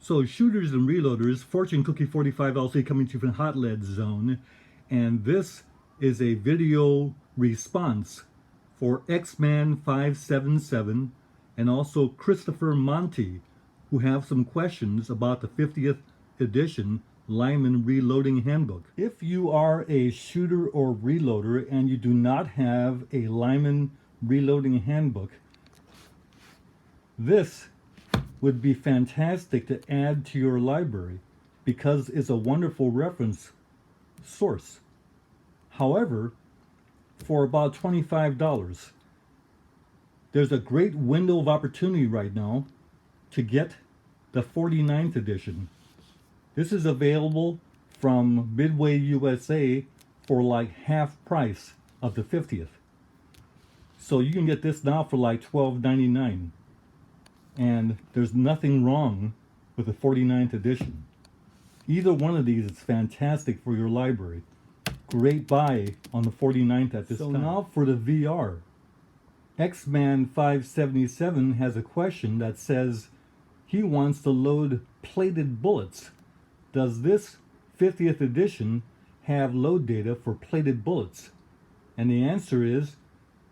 So shooters and reloaders, Fortune Cookie 45 LC coming to you from Hot Lead Zone, and this is a video response for Xman577 and also Christopher Monti, who have some questions about the 50th edition Lyman Reloading Handbook. If you are a shooter or reloader and you do not have a Lyman Reloading Handbook, this would be fantastic to add to your library because it's a wonderful reference source. However, for about $25, there's a great window of opportunity right now to get the 49th edition. This is available from Midway USA for like half price of the 50th. So you can get this now for like $12.99. And there's nothing wrong with the 49th edition. Either one of these is fantastic for your library. Great buy on the 49th at this time. So now for the VR. Xman577 has a question that says he wants to load plated bullets. Does this 50th edition have load data for plated bullets? And the answer is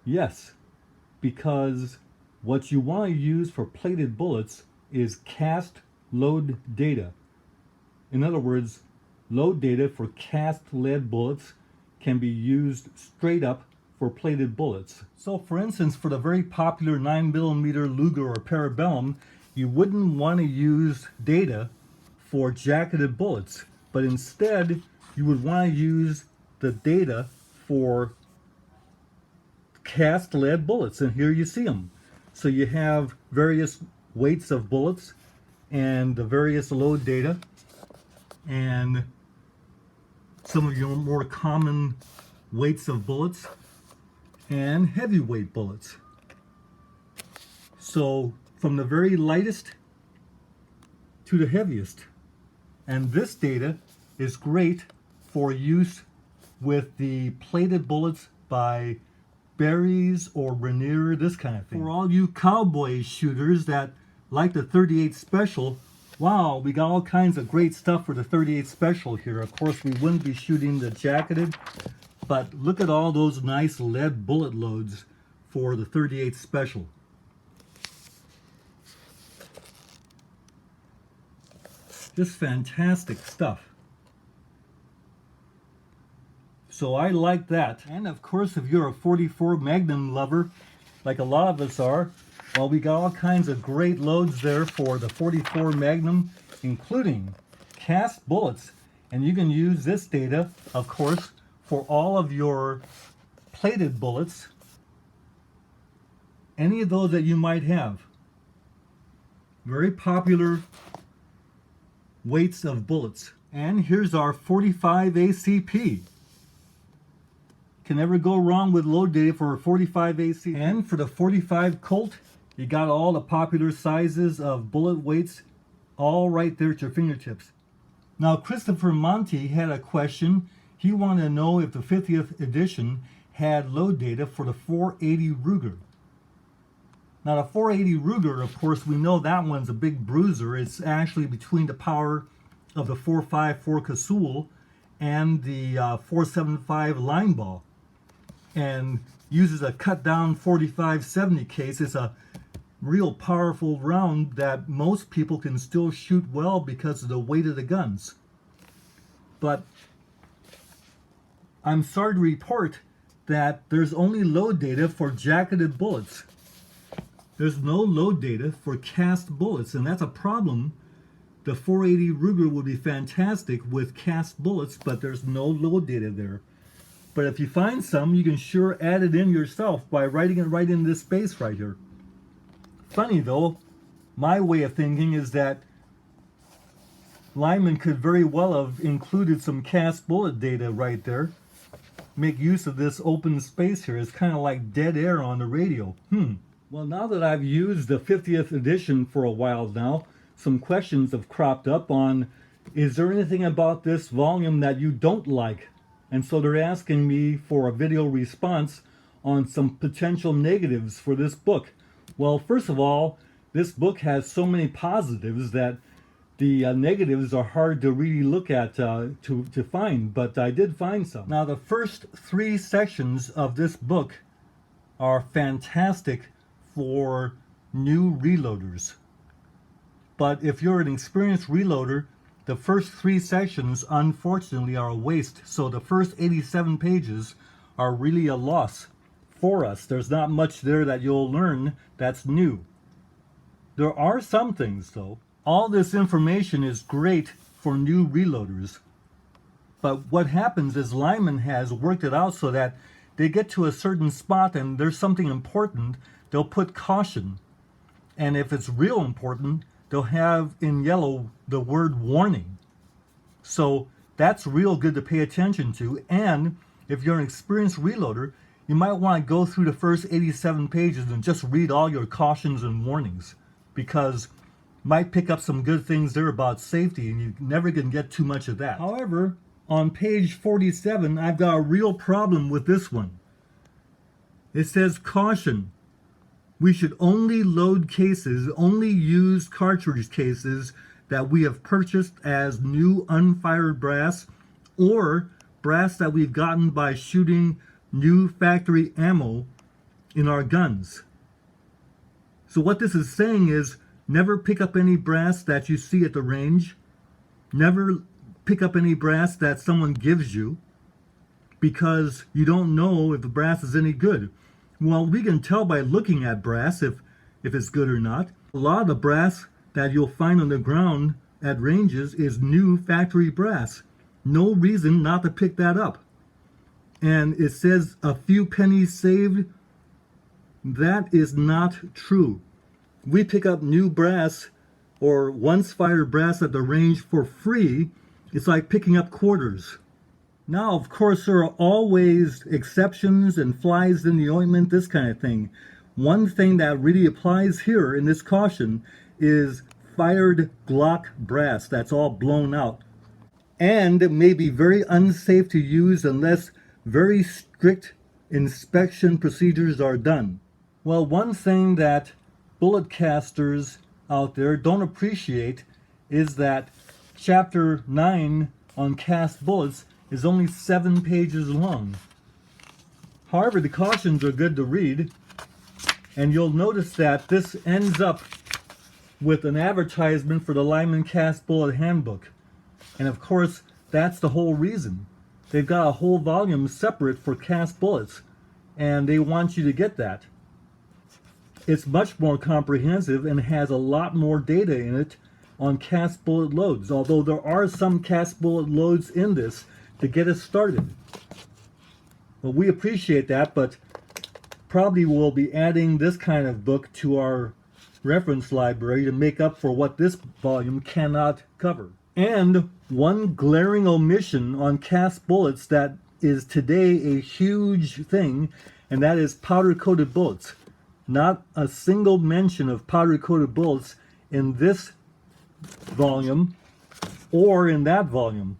yes, because what you want to use for plated bullets is cast load data. In other words, load data for cast lead bullets can be used straight up for plated bullets. So for instance, for the very popular 9mm Luger or Parabellum, you wouldn't want to use data for jacketed bullets, but instead you would want to use the data for cast lead bullets, and here you see them. So you have various weights of bullets and the various load data and some of your more common weights of bullets and heavyweight bullets. So from the very lightest to the heaviest. And this data is great for use with the plated bullets by Berries or Rainier, this kind of thing. For all you cowboy shooters that like the 38 Special, wow, we got all kinds of great stuff for the 38 Special here. Of course, we wouldn't be shooting the jacketed, but look at all those nice lead bullet loads for the 38 Special. Just fantastic stuff. So I like that. And of course, if you're a 44 Magnum lover, like a lot of us are, well, we got all kinds of great loads there for the 44 Magnum, including cast bullets. And you can use this data, of course, for all of your plated bullets, any of those that you might have. Very popular weights of bullets. And here's our 45 ACP. Can never go wrong with load data for a 45 ACP. And for the 45 Colt, you got all the popular sizes of bullet weights all right there at your fingertips. Now Christopher Monti had a question. He wanted to know if the 50th edition had load data for the 480 Ruger. Now the 480 Ruger, of course, we know that one's a big bruiser. It's actually between the power of the 454 Casull and the 475 line ball, and uses a cut down 4570 case. It's a real powerful round that most people can still shoot well because of the weight of the guns. But I'm sorry to report that there's only load data for jacketed bullets. There's no load data for cast bullets, and that's a problem. The 480 Ruger would be fantastic with cast bullets, but there's no load data there. But if you find some, you can sure add it in yourself by writing it right in this space right here. Funny though, my way of thinking is that Lyman could very well have included some cast bullet data right there. Make use of this open space here. It's kind of like dead air on the radio. Well, now that I've used the 50th edition for a while now, some questions have cropped up on, is there anything about this volume that you don't like? And so they're asking me for a video response on some potential negatives for this book. Well, first of all, this book has so many positives that The negatives are hard to really look at to find, but I did find some. Now, the first 3 sections of this book are fantastic for new reloaders. But if you're an experienced reloader, the first 3 sections, unfortunately, are a waste. So the first 87 pages are really a loss for us. There's not much there that you'll learn that's new. There are some things, though. All this information is great for new reloaders. But what happens is Lyman has worked it out so that they get to a certain spot and there's something important, they'll put caution. And if it's real important, they'll have in yellow the word warning. So that's real good to pay attention to. And if you're an experienced reloader, you might want to go through the first 87 pages and just read all your cautions and warnings, because you might pick up some good things there about safety, and you never can get too much of that. However, on page 47, I've got a real problem with this one. It says, caution. We should only load cases, only use cartridge cases that we have purchased as new unfired brass, or brass that we've gotten by shooting new factory ammo in our guns. So what this is saying is, never pick up any brass that you see at the range. Never pick up any brass that someone gives you, because you don't know if the brass is any good. Well, we can tell by looking at brass if it's good or not. A lot of the brass that you'll find on the ground at ranges is new factory brass. No reason not to pick that up. And it says a few pennies saved. That is not true. We pick up new brass or once fired brass at the range for free. It's like picking up quarters. Now, of course, there are always exceptions and flies in the ointment, this kind of thing. One thing that really applies here in this caution is fired Glock brass that's all blown out. And it may be very unsafe to use unless very strict inspection procedures are done. Well, one thing that bullet casters out there don't appreciate is that chapter 9 on cast bullets is only 7 pages long. However, the cautions are good to read, and you'll notice that this ends up with an advertisement for the Lyman Cast Bullet Handbook. And of course, that's the whole reason. They've got a whole volume separate for cast bullets, and they want you to get that. It's much more comprehensive and has a lot more data in it on cast bullet loads, although there are some cast bullet loads in this to get us started. Well, we appreciate that, but probably we'll be adding this kind of book to our reference library to make up for what this volume cannot cover. And one glaring omission on cast bullets that is today a huge thing, and that is powder-coated bullets. Not a single mention of powder-coated bullets in this volume or in that volume.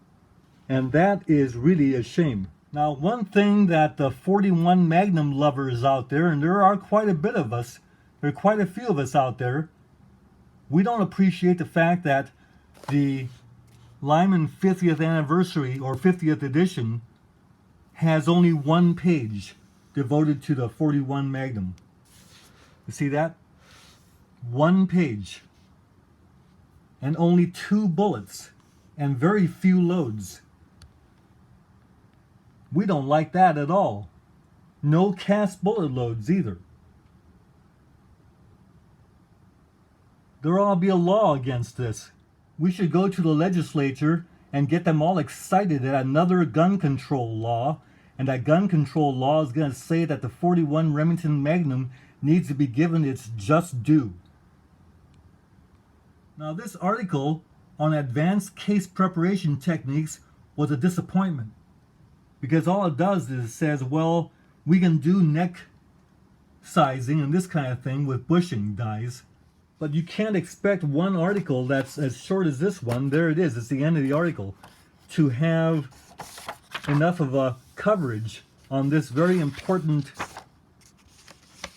And that is really a shame. Now, one thing that the 41 Magnum lovers out there, and there are quite a bit of us, there are quite a few of us out there, we don't appreciate the fact that the Lyman 50th anniversary or 50th edition has only 1 page devoted to the 41 Magnum. You see that? 1 page. And only 2 bullets and very few loads. We don't like that at all. No cast bullet loads either. There ought to be a law against this. We should go to the legislature and get them all excited at another gun control law, and that gun control law is going to say that the 41 Remington Magnum needs to be given its just due. Now, this article on advanced case preparation techniques was a disappointment, because all it does is it says, well, we can do neck sizing and this kind of thing with bushing dies. But you can't expect one article that's as short as this one, there it is, it's the end of the article, to have enough of a coverage on this very important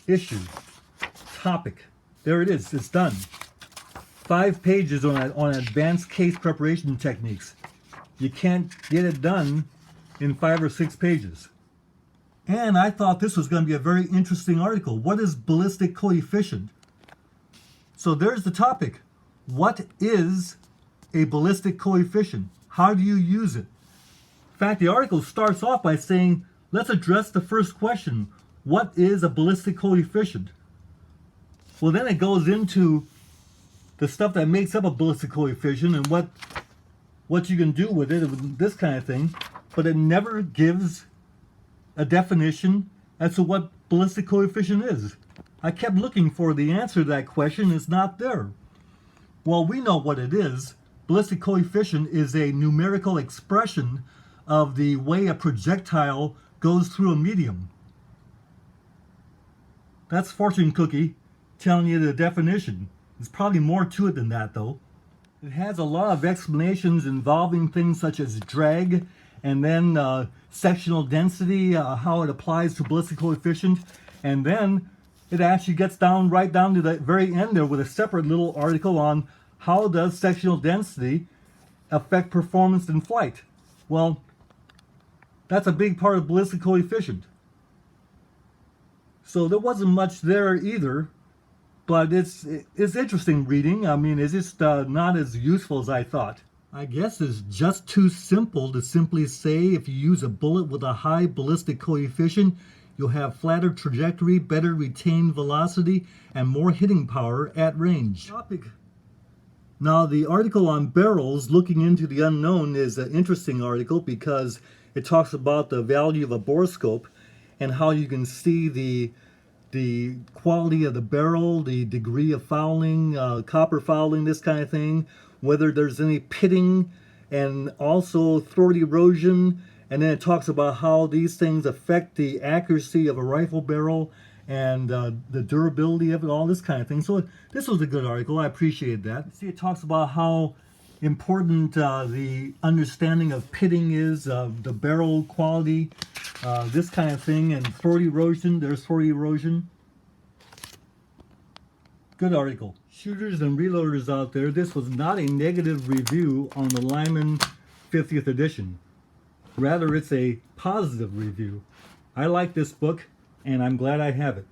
issue, topic. There it is, it's done. 5 pages on advanced case preparation techniques. You can't get it done in 5 or 6 pages. And I thought this was going to be a very interesting article. What is ballistic coefficient? So there's the topic. What is a ballistic coefficient? How do you use it? In fact, the article starts off by saying, let's address the first question. What is a ballistic coefficient? Well, then it goes into the stuff that makes up a ballistic coefficient and what you can do with it, this kind of thing. But it never gives a definition as to what ballistic coefficient is. I kept looking for the answer to that question. It's not there. Well, we know what it is. Ballistic coefficient is a numerical expression of the way a projectile goes through a medium. That's fortune cookie telling you the definition. There's probably more to it than that, though. It has a lot of explanations involving things such as drag, and then sectional density, how it applies to ballistic coefficient, and then it actually gets right down to the very end there with a separate little article on how does sectional density affect performance in flight. Well, that's a big part of ballistic coefficient. So there wasn't much there either, but it's interesting reading. I mean, it's just not as useful as I thought. I guess it's just too simple to simply say if you use a bullet with a high ballistic coefficient, you'll have flatter trajectory, better retained velocity, and more hitting power at range. Now, the article on barrels, looking into the unknown, is an interesting article because it talks about the value of a borescope and how you can see the quality of the barrel, the degree of fouling, copper fouling, this kind of thing, whether there's any pitting, and also throat erosion. And then it talks about how these things affect the accuracy of a rifle barrel and the durability of it, all this kind of thing. So this was a good article. I appreciate that. See, it talks about how important the understanding of pitting is, the barrel quality, this kind of thing, and throat erosion. There's throat erosion. Good article. Shooters and reloaders out there, this was not a negative review on the Lyman 50th edition. Rather, it's a positive review. I like this book, and I'm glad I have it.